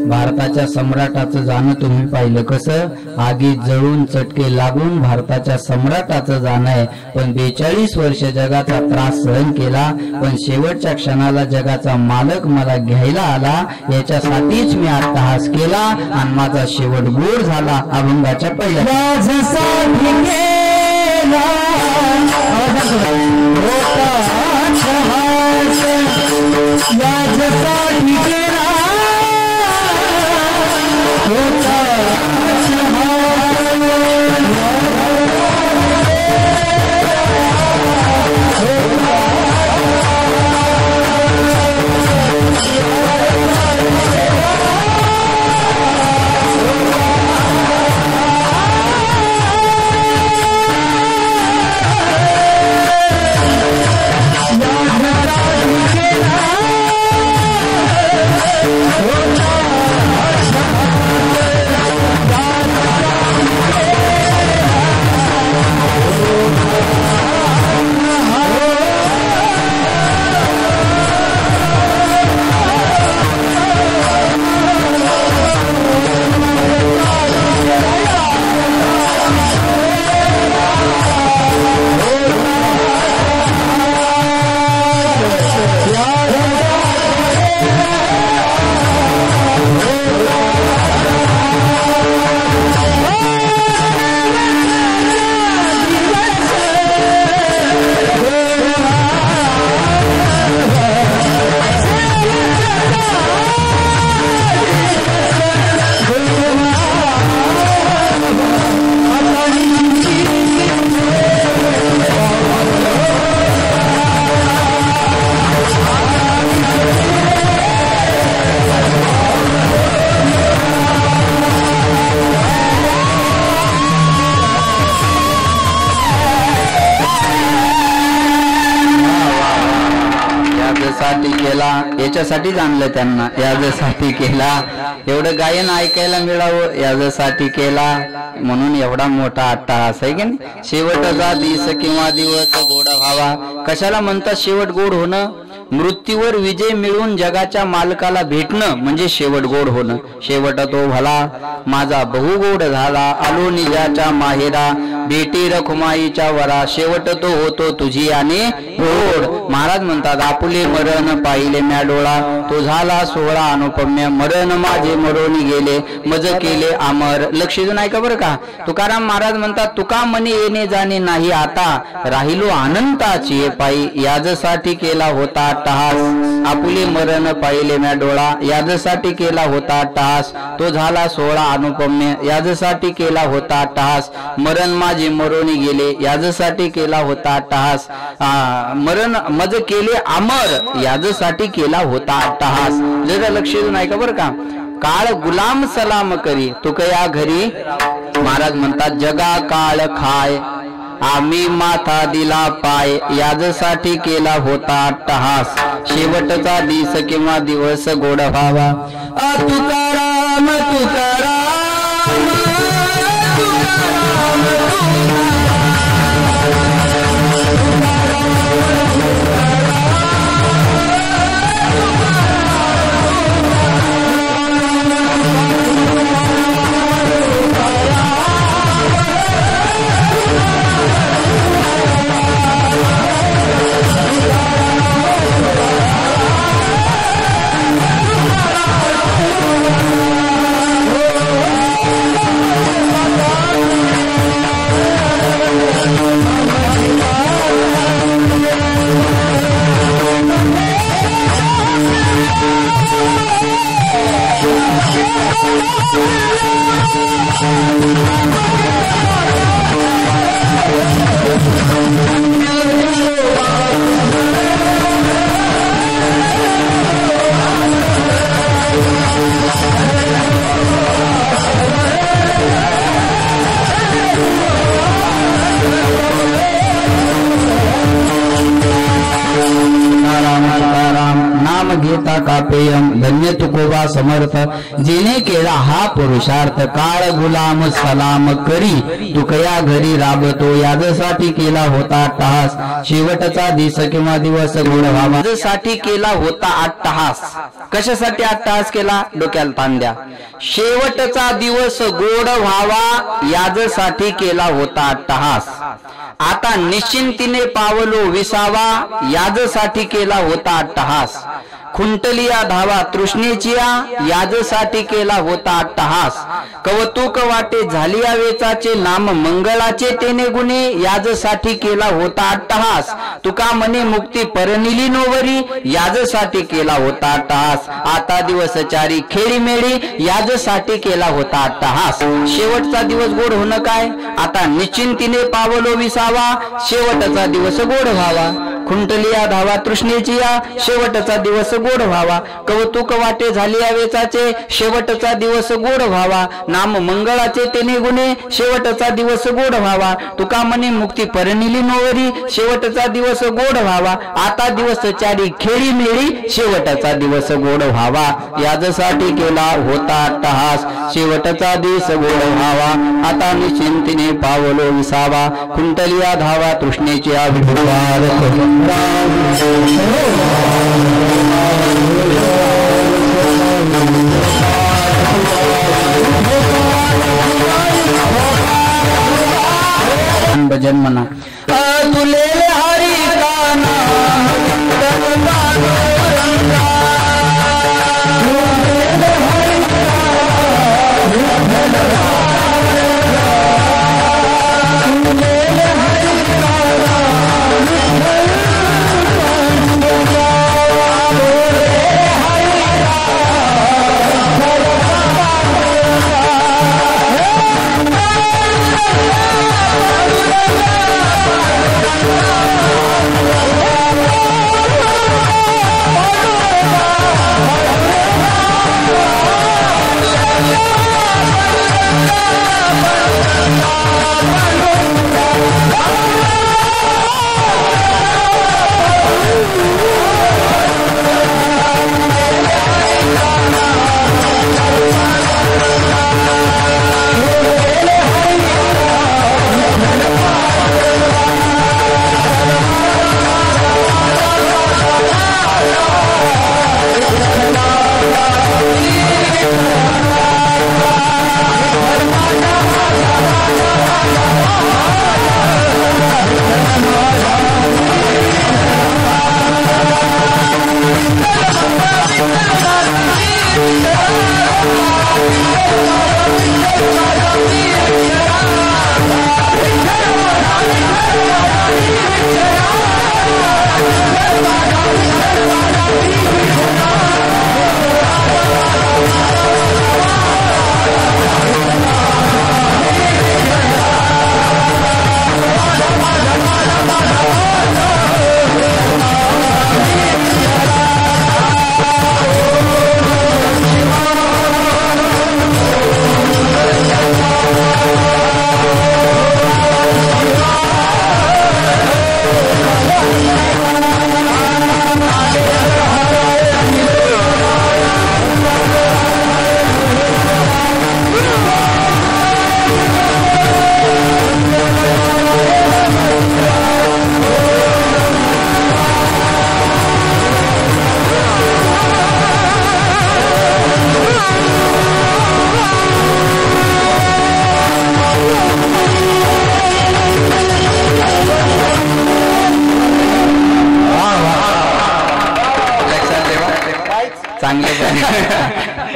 भारताच्या सम्राटाचं जाणं तुम्ही पाहिलं कसं आगीत जळून चटके लागून भारताच्या सम्राटाचं जाणं आहे पण 42 वर्ष जगाचा त्रास सहन केला पण शेवटच्या क्षणाला जगाचा मालक मला घ्यायला आला याच्यासाठीच मी अट्टहास केला आणि माझा शेवट गोड झाला अभंगाच्या पहिल्या याच्यासाठी आणलं त्यांना यासाठी केला एवढं गायन ऐकायला मिळावं यासाठी केला म्हणून एवढा मोठा अट्टहास आहे की नाही शेवटचा दिवस किंवा दिवस गोड व्हावा कशाला म्हणतात शेवट गोड होणं मृत्यूवर विजय मिळवून जगाच्या मालकाला भेटणं म्हणजे शेवट गोड होणं शेवट तो भला माझा बहु गोड झाला आलो निजाच्या माहेरा भेटी रखुमाईच्या वरा शेवट तो होतो तुझी आणि गोड महाराज म्हणतात आपुले मरण पाहिले म्या डोळा तो झाला सोहळा अनुपम्य मरण माझे मरोनी गेले मज केले अमर लक्ष देऊन ऐका बरं का तुकाराम महाराज म्हणतात तुका मने येणे जाणे नाही आता राहिलो अनंताची पायी याजसाठी केला होता अट्टहास आपुले मरण पाहिले म्या डोळा याजसाठी केला होता अट्टहास तो झाला सोहळा अनुपम्य याजसाठी केला होता अट्टहास मरण माझे मरोनी गेले याजसाठी केला होता अट्टहास मरण मज केले अमर याजसाठी केला होता अट्टहास जरा लक्ष देऊन ऐका बरं का काळ गुलाम सलाम करी तुकया घरी महाराज म्हणतात जगा काळ खाय आम्ही माथा दिला पाय याजसाठी केला होता अट्टहास शेवटचा दिवस किंवा दिवस गोड व्हावा तुकाराम तुकाराम नाम घेता कापेयम धन्य तुकोबा समर्थ जेने केला हा पुरुषार्थ काळ गुलाम सलाम करी तुकया घरी राबतो याजसाठी केला होता अट्टहास शेवटचा दिस किंवा दिवस गोड व्हावा याजसाठी केला होता अट्टहास कशासाठी अट्टहास केला डोक्याला ताण द्या शेवटचा दिवस गोड व्हावा याजसाठी केला होता अट्टहास आता निश्चिंतीने पावलो विसावा याजसाठी केला होता अट्टहास खुंटलिया धावा तृष्णेचिया याजसाठी केला होता अट्टहास कवतुक वाटे झालिया वेचाचे नाम मंगळाचे तेने गुणे याजसाठी केला होता अट्टहास तुका मने मुक्ती परनिली नोवरी याजसाठी केला होता अट्टहास आता दिवस चारी खेळी मेळी याजसाठी केला होता अट्टहास शेवटचा दिवस गोड होणं काय आता निश्चिंतीने पावलो विसावा शेवटचा दिवस गोड व्हावा खुंटलिया धावा तृष्णेची या शेवटचा दिवस गोड व्हावा कौतुक वाटे झाली वेचाचे शेवटचा दिवस गोड व्हावा नाम मंगळाचे तेने गुणे शेवटचा दिवस गोड व्हावा तुका मने मुक्ती परनिली नोवरी शेवटचा दिवस गोड व्हावा आता दिवस चारी खेळी मेळी शेवटचा दिवस गोड व्हावा याजसाठी केला होता अट्टहास शेवटचा दिवस गोड व्हावा आता निश्चिंतीने पावलो विसावा खुंटलिया धावा तृष्णेची अभिवाद भजन म्हणा तुले हरी का नाम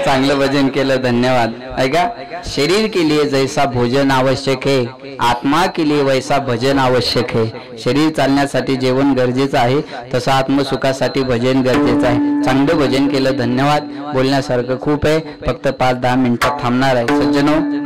चांगलं भजन केलं, धन्यवाद. ऐका, शरीर के लिए जैसा भोजन आवश्यक है, आत्मा के लिए वैसा भजन आवश्यक है. शरीर चालण्यासाठी जेवण गरजेचं आहे, तसं आत्मसुखासाठी भजन गरजेचं आहे. चांगलं भजन केलं, धन्यवाद. बोलण्यासारखं खूप आहे, फक्त 5-10 मिनिटात थांबणार आहे. सज्जनो,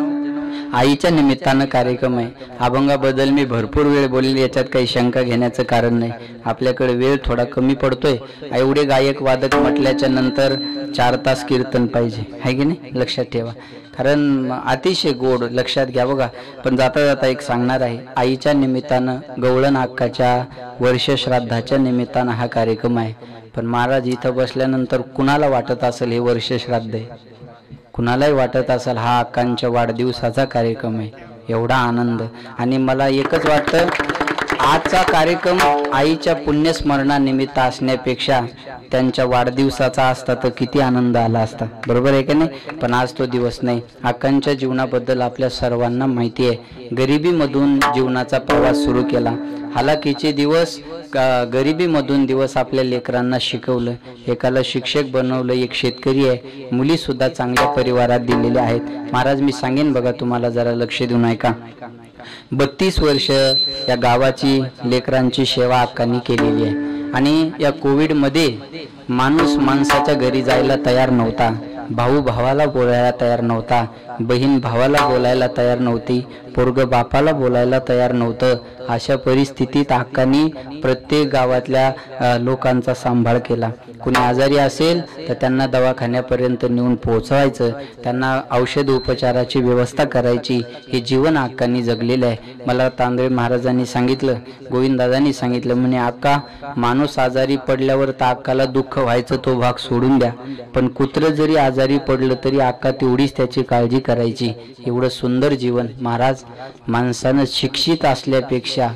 आईच्या निमित्तानं कार्यक्रम आहे. अभंगाबद्दल मी भरपूर वेळ बोलले, याच्यात काही शंका घेण्याचं कारण नाही. आपल्याकडे वेळ थोडा कमी पडतोय. एवढे गायक वादक म्हटल्याच्या नंतर 4 तास कीर्तन पाहिजे, आहे की नाही? लक्षात ठेवा, कारण अतिशय गोड, लक्षात घ्या. बघा, पण जाता जाता एक सांगणार आहे. आईच्या निमित्तानं, गवळण अक्काच्या वर्षश्राद्धाच्या निमित्तानं हा कार्यक्रम आहे. पण महाराज इथं बसल्यानंतर कुणाला वाटत असेल हे वर्षश्राद्ध आहे? कुणालाही वाटत असेल हा अक्कांच्या वाढदिवसाचा कार्यक्रम आहे? एवढा आनंद. आणि मला एकच वाटतं, आजचा कार्यक्रम आईच्या पुण्यस्मरणानिमित्त असण्यापेक्षा त्यांच्या वाढदिवसाचा असता तर किती आनंद आला असता, बरोबर आहे का नाही? पण आज तो दिवस नाही. अक्कांच्या जीवनाबद्दल आपल्या सर्वांना माहिती आहे. गरिबीमधून जीवनाचा प्रवास सुरू केला, हालाकीचे दिवस, गरिबीमधून दिवस आपल्या लेकरांना शिकवलं, एकाला शिक्षक बनवलं, एक शेतकरी आहे, मुली सुद्धा चांगल्या परिवारात दिलेल्या आहेत. महाराज मी सांगेन बघा तुम्हाला, जरा लक्ष देऊन ऐका. 32 वर्ष या गावाची लेकरांची सेवा अक्कांनी केलेली आहे. आणि या कोविडमध्ये माणूस माणसाच्या घरी जायला तयार नव्हता, भाऊ भावाला बोलायला तयार नव्हता, बहीण भावाला बोलायला तयार नव्हती, पोरग बापाला बोलायला तयार नव्हतं. अशा परिस्थितीत अक्कांनी प्रत्येक गावातल्या लोकांचा सांभाळ केला. कुणी आजारी असेल तर त्यांना दवाखान्यापर्यंत नेऊन पोहोचवायचं, त्यांना औषध उपचाराची व्यवस्था करायची. हे जीवन अक्कांनी जगलेलं आहे. मला तांदळे महाराजांनी सांगितलं, गोविंददादांनी सांगितलं, म्हणे अक्का, माणूस आजारी पडल्यावर तर अक्काला दुःख व्हायचं, तो भाग सोडून द्या, पण कुत्र जरी आजारी पडलं तरी अक्का तेवढीच त्याची काळजी करायची. एवढं सुंदर जीवन. महाराज, माणसानं शिक्षित असल्यापेक्षा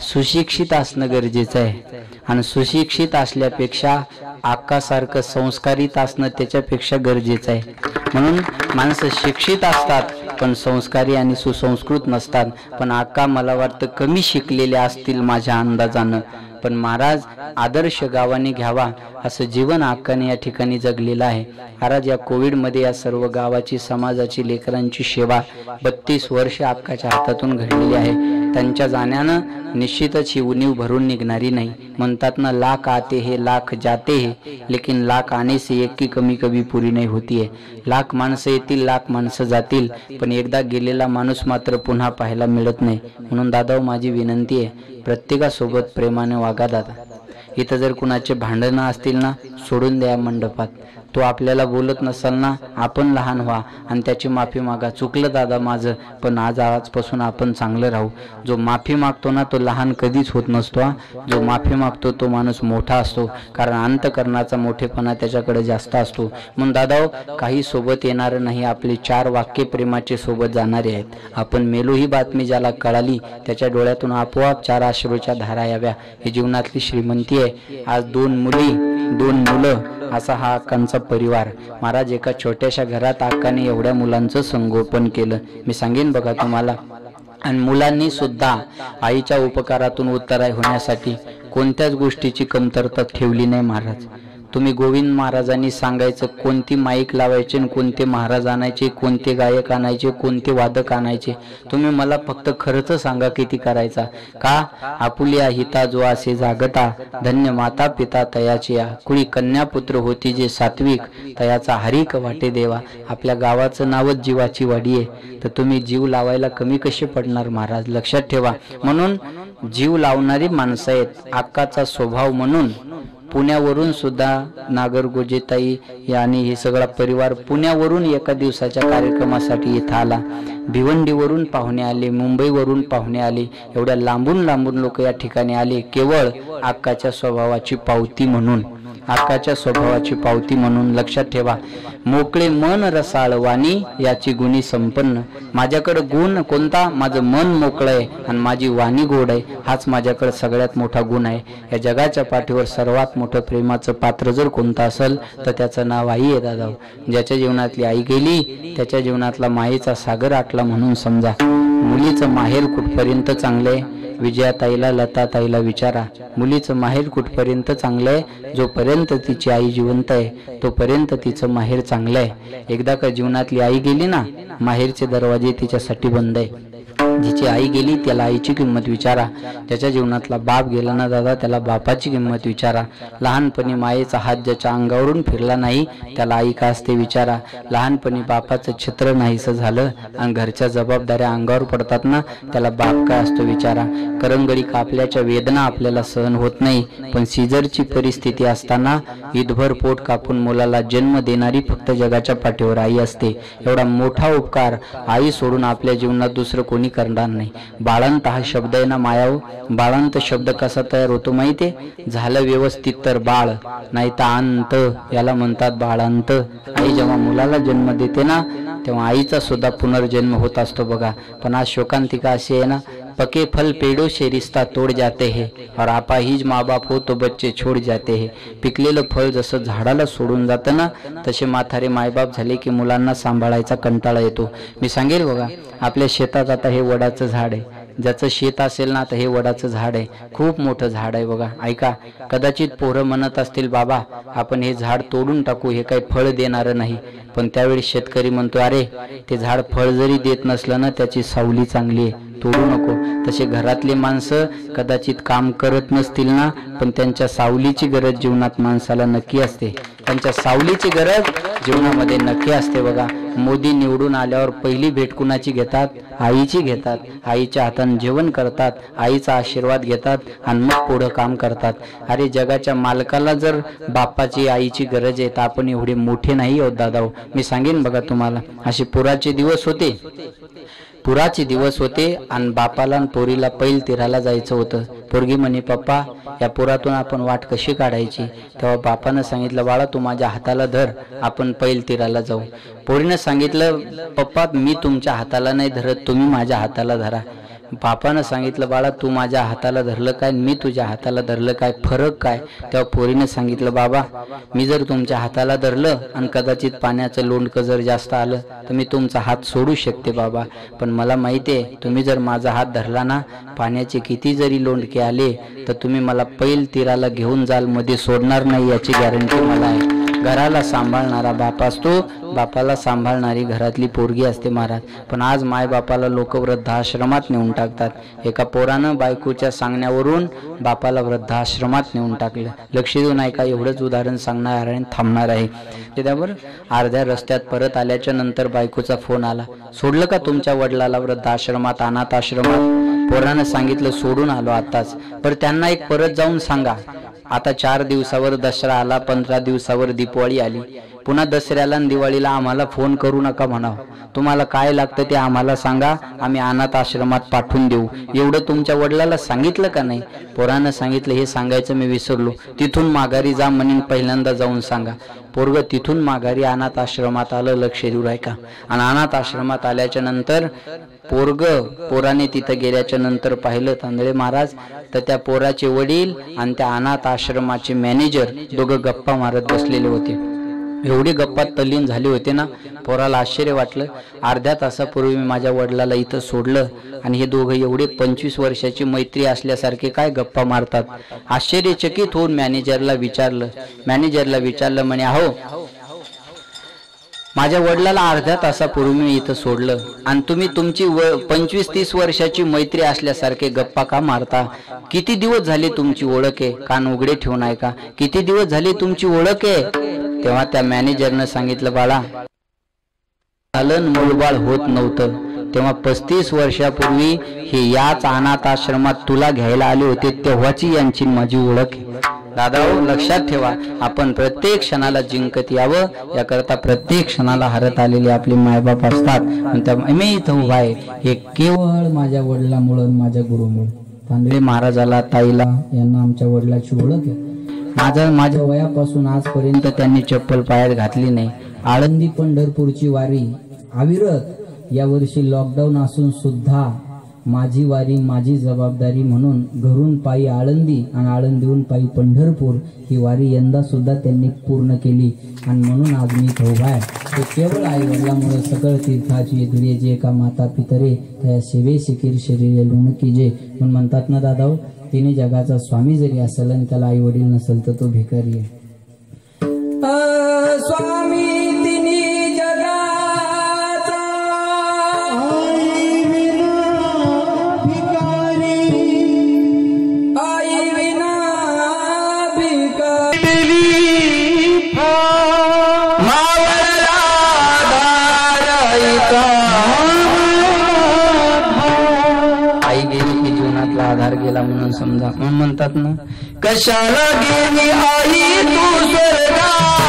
सुशिक्षित असणं गरजेचं आहे, आणि सुशिक्षित असल्यापेक्षा अक्कासारखं संस्कारित असणं त्याच्यापेक्षा गरजेचं आहे. म्हणून माणसं शिक्षित असतात पण संस्कारी आणि सुसंस्कृत नसतात. पण अक्का मला वाटतं कमी शिकलेल्या असतील माझ्या अंदाजानं, पण महाराज आदर्श गावाने घ्यावा असं जीवन अक्काने या ठिकाणी जगलेलं आहे. महाराज, या कोविडमध्ये या सर्व गावाची, समाजाची, लेकरांची सेवा 32 वर्ष अक्काच्या हातातून घडलेली आहे. त्यांच्या जाण्यानं निश्चितच ही उणीव भरून निघणारी नाही. म्हणतात ना, लाख आते हैं लाख जाते हैं, लेकिन लाख आने से एक की कमी कभी पुरी नहीं होती है. लाख माणसं येतील, लाख माणसं जातील, पण एकदा गेलेला माणूस मात्र पुन्हा पाहायला मिळत नाही. म्हणून दादा, माझी विनंती आहे, प्रत्येकासोबत प्रेमाने वागा दादा. इथं जर कुणाचे भांडणं असतील ना, सोडून द्या मंडपात. तो आपल्याला बोलत नसाल ना, आपण लहान व्हा आणि त्याची माफी मागा. चुकलं दादा माझं, पण आजपासून आपण चांगलं राहू. जो माफी मागतो ना तो लहान कधीच होत नसतो. जो माफी मागतो तो माणूस मोठा असतो, कारण अंतकरणाचा मोठेपणा त्याच्याकडे जास्त असतो. म्हणून दादा, काही सोबत येणार नाही, आपले 4 वाक्य प्रेमाचे सोबत जाणारे आहेत. आपण मेलो ही बातमी ज्याला कळाली त्याच्या डोळ्यातून आपोआप 4 अश्रूच्या धारा याव्या. ही जीवनातली श्रीमंती आहे. आज 2 मुली 2 मुलं असा हा अक्कांचा परिवार. महाराज, एका छोट्याशा घरात अक्काने एवढ्या मुलांचं संगोपन केलं. मी सांगेन बघा तुम्हाला, आणि मुलांनी सुद्धा आईच्या उपकारातून उत्तराय होण्यासाठी कोणत्याच गोष्टीची कमतरता ठेवली नाही. महाराज, तुम्ही गोविंद महाराजांनी सांगायचं कोणती माईक लावायचे, कोणते महाराज आणायचे, कोणते गायक आणायचे, कोणते वादक आणायचे, तुम्ही मला फक्त खर्च सांगा किती करायचा. का? आपुलिया हिता जो असे जागता, धन्य माता पिता तयाची या, कुळी कन्या पुत्र होती जे सात्विक, तयाचा हरिक वाटे देवा. आपल्या गावाचं नावच जीवाची वाडी आहे, तर तुम्ही जीव लावायला कमी कसे पडणार महाराज? लक्षात ठेवा. म्हणून जीव लावणारी माणसं आहेत. अक्काचा स्वभाव म्हणून पुण्यावरून सुद्धा नागरगोजेताई आणि हे सगळा परिवार पुण्यावरून एका दिवसाच्या कार्यक्रमासाठी इथं आला. भिवंडीवरून पाहुणे आले, मुंबईवरून पाहुणे आले, एवढ्या लांबून लांबून लोक या ठिकाणी आले, केवळ अक्काच्या स्वभावाची पावती म्हणून. अक्काच्या स्वभावाची पावती म्हणून. लक्षात ठेवा. मोकळे मन रसाळ वाणी याची गुणी संपन्न. माझ्याकडे गुण कोणता? माझं मन मोकळं आहे आणि माझी वाणी गोड आहे. हाच माझ्याकडे सगळ्यात मोठा गुण आहे. या जगाच्या पाठीवर सर्वात मोठं प्रेमाचं पात्र जर कोणतं असेल तर त्याचं नाव आई आहे दादा. ज्याच्या जीवनातली आई गेली त्याच्या जीवनातला मायेचा सागर आटला म्हणून समजा. मुलीचं माहेर कुठपर्यंत चांगलं आहे, विजयाताईला, लताताईला विचारा, मुलीचं माहेर कुठपर्यंत चांगलं आहे? जोपर्यंत तिची आई जिवंत आहे तोपर्यंत तिचं माहेर चांगलं आहे. एकदा का जीवनातली आई गेली ना, माहेरचे दरवाजे तिच्यासाठी बंद आहे. जिची आई गेली त्याला आईची किंमत विचारा. ज्याच्या जीवनातला बाप गेला ना दादा, त्याला बापाची किंमत विचारा. लहानपणी मायेचा हात ज्याच्या अंगावरून फिरला नाही त्याला आई का असते विचारा. लहानपणी बापाचं छत्र नाहीसं झालं आणि घरच्या जबाबदाऱ्या अंगावर पडतात ना, त्याला बाप काय असतो विचारा. करंगडी कापल्याच्या वेदना आपल्याला सहन होत नाही, पण सीझरची परिस्थिती असताना ईदभर पोट कापून मुलाला जन्म देणारी फक्त जगाच्या पाठीवर आई असते. एवढा मोठा उपकार आई सोडून आपल्या जीवनात दुसरं कोणी करणार नाही. बाळंत हा शब्द आहे ना मायाव, बाळंत शब्द कसा तयार होतो माहितीये? झालं व्यवस्थित तर बाळ, नाही तर अंत, याला म्हणतात बाळांत. आई जेव्हा मुलाला जन्म देते ना तेव्हा आईचा सुद्धा पुनर्जन्म होत असतो बघा. पण आज शोकांतिका अशी आहे ना, पके फल पेड़ों से रिश्ता तोड़ जाते हैं और आपाहिज माँ बाप हो तो बच्चे छोड़ जाते हैं. पिकलेलं फळ जसं झाडाला सोडून जातं ना, तसे म्हातारे मायबाप झाले की मुलांना सांभाळायचा कंटाळा येतो. मी सांगेल बघा, आपल्या शेतात आता हे वडाचं झाड आहे. ज्याचं शेत असेल ना तर हे वडाचं झाड आहे, खूप मोठं झाड आहे बघा. ऐका, कदाचित पोरं म्हणत असतील बाबा आपण हे झाड तोडून टाकू, हे काही फळ देणारं नाही. पण त्यावेळी शेतकरी म्हणतो, अरे ते झाड फळ जरी देत नसलं ना त्याची सावली चांगली आहे, तोडू नको. तसे घरातले माणसं कदाचित काम करत नसतील ना, पण त्यांच्या सावलीची गरज जीवनात माणसाला नक्की असते. त्यांच्या सावलीची गरज जीवनामध्ये नक्की असते बघा. मोदी निवडून आल्यावर पहिली भेट कुणाची घेतात? आईची घेतात. आईच्या हाताने जेवण करतात, आईचा आशीर्वाद घेतात आणि मग पुढं काम करतात. अरे जगाच्या मालकाला जर बापाची आईची गरज आहे तर आपण एवढे मोठे नाही आहोत दादा. मी सांगेन बघा तुम्हाला, असे पुराचे दिवस होते आणि बापाला आणि पोरीला पैल तीराला जायचं होतं. पोरगी म्हणे पप्पा या पुरातून आपण वाट कशी काढायची? तेव्हा बापानं सांगितलं, बाळा तू माझ्या हाताला धर, आपण पैल तीराला जाऊ. पोरीनं सांगितलं, पप्पा मी तुमच्या हाताला नाही धरत, तुम्ही माझ्या हाताला धरा. बापानं सांगितलं, बाळा तू माझ्या हाताला धरलं काय, मी तुझ्या हाताला धरलं काय, फरक काय? तेव्हा पोरीनं सांगितलं, बाबा मी जर तुमच्या हाताला धरलं आणि कदाचित पाण्याचं लोंडकं जर जास्त आलं तर मी तुमचा हात सोडू शकते बाबा, पण मला माहिती आहे तुम्ही जर माझा हात धरला ना, पाण्याचे किती जरी लोंडके आले तर तुम्ही मला पैल तीराला घेऊन जाल, मध्ये सोडणार नाही याची गॅरंटी मला आहे. घराला सांभाळणारा बाप असतो, बापाला सांभाळणारी घरातली पोरगी असते महाराज. पण आज माय बापाला लोक वृद्धाश्रमात नेऊन टाकतात. एका पोरानं बायकोच्या सांगण्यावरून बापाला वृद्धाश्रमात नेऊन टाकलं. लक्ष देऊन ऐका, एवढंच उदाहरण सांगणार आहे, थांबणार आहे. त्याच्यावर अर्ध्या रस्त्यात परत आल्याच्या नंतर बायकोचा फोन आला, सोडलं का तुमच्या वडिलाला वृद्धाश्रमात, अनाथ आश्रमात? पोरानं सांगितलं सोडून आलो आताच. बरं त्यांना एक परत जाऊन सांगा, आता 4 दिवसावर दसरा आला, 15 दिवसावर दिवाळी आली, पुन्हा दसऱ्याला आणि दिवाळीला आम्हाला फोन करू नका म्हणावं. तुम्हाला काय लागतं ते आम्हाला सांगा, आम्ही अनाथ आश्रमात पाठवून देऊ. एवढं तुमच्या वडिलाला सांगितलं का नाही? पोरानं सांगितलं, हे सांगायचं मी विसरलो, तिथून माघारी जा म्हणून पहिल्यांदा जाऊन सांगा. पोरग तिथून माघारी अनाथ आश्रमात आलं. लक्ष देऊ का? आणि अनाथ आश्रमात आल्याच्या नंतर पोराने तिथं गेल्याच्या नंतर पाहिलं तांदळे महाराज, तर त्या पोराचे वडील आणि त्या अनाथ आश्रमाचे मॅनेजर दोघं गप्पा मारत बसलेले होते. एवढे गप्पात तल्लीन झाले होते ना, पोराला आश्चर्य वाटलं. अर्ध्या तासापूर्वी मी माझ्या वडिलाला इथं सोडलं आणि हे दोघं एवढे 25 वर्षाची मैत्री असल्यासारखे काय गप्पा मारतात? आश्चर्यचकित होऊन मॅनेजरला विचारलं म्हणे, अहो माझ्या वडिलाला अर्ध्या तासापूर्वी मी इथं सोडलं आणि तुम्ही तुमची 25-30 वर्षाची मैत्री असल्यासारखे गप्पा का मारता? किती दिवस झाले तुमची ओळख आहे? कान उघडे ठेवून ऐका, किती दिवस झाले तुमची ओळख आहे? तेव्हा त्या मॅनेजरनं सांगितलं, बाळा चालन मूळबाळ होत नव्हतं तेव्हा 35 वर्षापूर्वी हे याच अनाथ आश्रमात तुला घ्यायला आले होते, तेव्हाची यांची माझी ओळख आहे. दादा लक्षात ठेवा, आपण प्रत्येक क्षणाला जिंकत यावं याकरता प्रत्येक क्षणाला हरत आलेले आपले मायबाप असतात. मी इथं उभा आहे हे केवळ माझ्या वडिलांमुळे, माझ्या गुरुमुळे. तांदळे महाराजाला, ताईला यांना आमच्या वडिलाची ओळख आहे. माझ्या वयापासून आजपर्यंत त्यांनी चप्पल पायात घातली नाही. आळंदी पंढरपूरची वारी अविरत, या वर्षी लॉकडाऊन असून सुद्धा माझी वारी माझी जबाबदारी म्हणून घरून पायी आळंदी आणि आळंदीहून पायी पंढरपूर ही वारी यंदा सुद्धा त्यांनी पूर्ण केली आणि म्हणून आज मी इथं उभा आहे. ते केवळ आई वडिलांमुळे सकळ तीर्थाची दुर्ये जे एका माता पितरे त्या सेवे शिकीर शरीर लुण कीजे म्हणून म्हणतात ना दादा. तिने जगाचा स्वामी जरी असेल आणि त्याला आई वडील नसेल तर तो भिकारी आहे. स्वामी तिने जगाचा आई विना भिकारी आई विना भिकारी मावळला दाराईचा आई गेली की जीवनातला आधार गेला म्हणून समजा. म्हणून म्हणतात ना कशाला गेली आई तू स्वर्गाला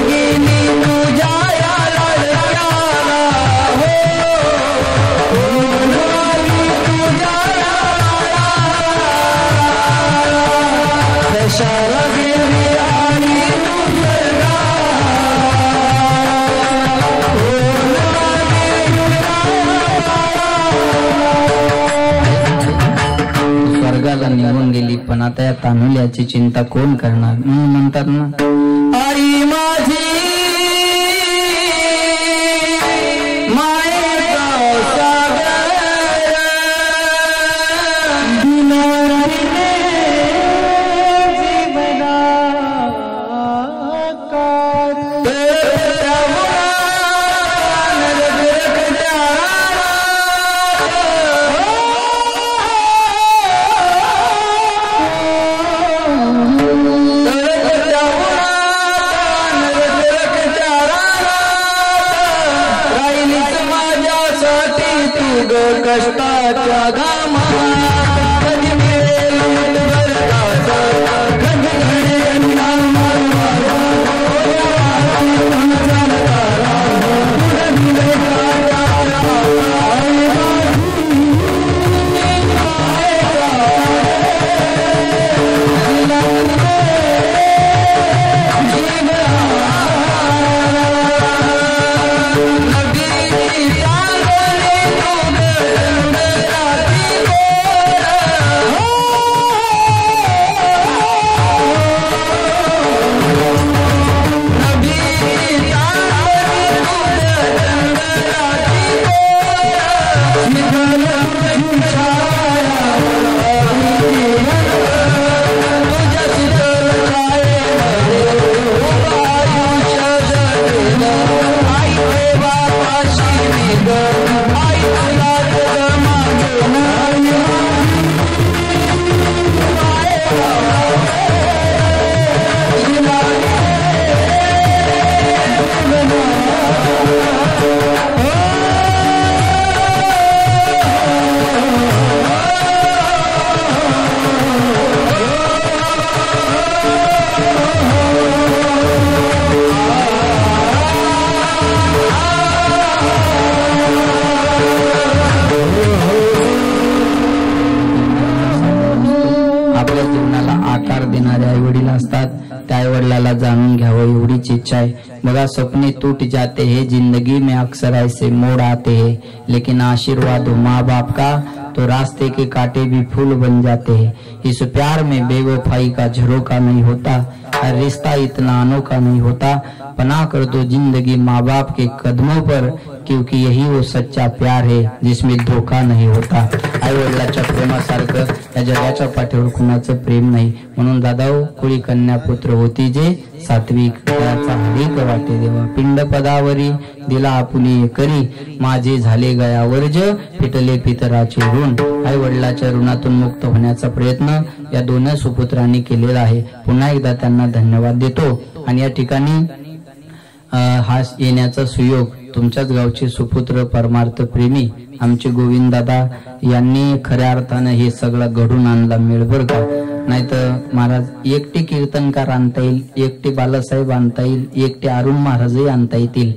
गेली तुझ्या या लडक्याला कशाला गेली आई तू स्वर्गाला निघून गेली पण आता या तानुल्याची चिंता कोण करणार. म्हणतात ना आई माझी मायेचा सागर कष्टाच्या घामा जाणून घ्यावं एवढीच इच्छा है. बघा सपने टूट जाते हैं जिंदगी में अक्सर ऐसे मोड़ आते हैं लेकिन आशीर्वाद हो माँ बाप का तो रास्ते के कांटे भी फूल बन जाते हैं. इस प्यार में बेवफाई का झरोका नहीं होता, हर रिश्ता इतना अनोखा नहीं होता. पनाह कर दो जिंदगी माँ बाप के कदमों पर क्योंकि यही वो सच्चा प्यार है जिसमें धोखा नहीं होता. आई वडिलांच्या प्रेमासारखं या जगाच्या पाठीवर कुणाचं प्रेम नाही. म्हणून दादाओ कुळी कन्या पुत्र होती जे सात्विक त्याचा हरिक वाटे देवा. पिंड पदावरी दिला आपुली करी माझे झाले गया वर्ज पिटले पितराचे ऋण. आई वडिलांच्या ऋणातून मुक्त होण्याचा प्रयत्न या दोन सुपुत्रांनी केलेला आहे. पुन्हा एकदा त्यांना धन्यवाद देतो. आणि या ठिकाणी हा येण्याचा सुयोग तुमच्याच गावचे सुपुत्र परमार्थ प्रेमी आमचे गोविंद दादा यांनी खऱ्या अर्थानं हे सगळं घडून आणला मेळभर का. नाहीतर महाराज एकटे कीर्तनकार आणता येईल, एकटे बालासाहेब आणता येईल, एकटे अरुण महाराजही आणता येतील.